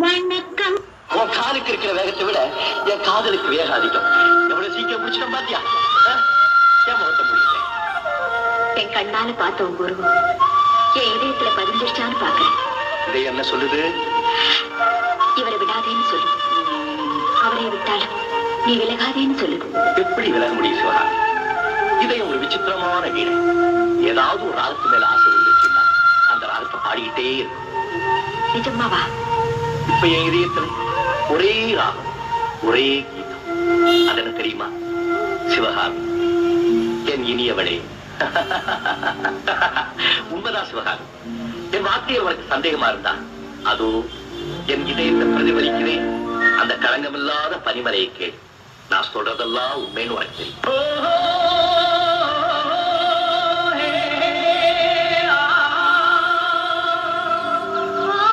வணக்கம். உன் காலுக்கு இருக்கிற வேகத்தை விட என் காதலுக்கு வேகம் அதிகம். எவ்வளவு சீக்கிரம் முடிச்சிடும் பாத்தியா? என் முகத்தை முடிக்கிறேன். என் கண்ணால பார்த்த உன் குருவம் என் இதயத்துல பதிஞ்சிருச்சான்னு பாக்குறேன். இதை என்ன சொல்லுது? இவரை விடாதேன்னு சொல்லு. அவரை விட்டாலும் நீ விலகாதேன்னு சொல்லுது. எப்படி விலக முடியும் சிவகாமி? இதயம் ஒரு விசித்திரமான வீடு. ஏதாவது ஒரு ராகத்து மேல ஆசை வந்துச்சுன்னா அந்த ராகத்தை பாடிக்கிட்டே இருக்கும். நிஜமாவா? இப்ப என் இதயத்துல ஒரே ராகம், ஒரே கீதம். அதென்ன தெரியுமா? சிவகாமி, என் இனியவளே. உண்மைதான் சிவகாமி. என் வார்த்தையில் உனக்கு சந்தேகமா இருந்தா அதோ என் இதயத்தை பிரதிபலிக்கிறேன். அந்த களங்கமில்லாத பனிமலையை கேள். நான் சொல்றதெல்லாம் உண்மைன்னு உனக்கு தெரியும்.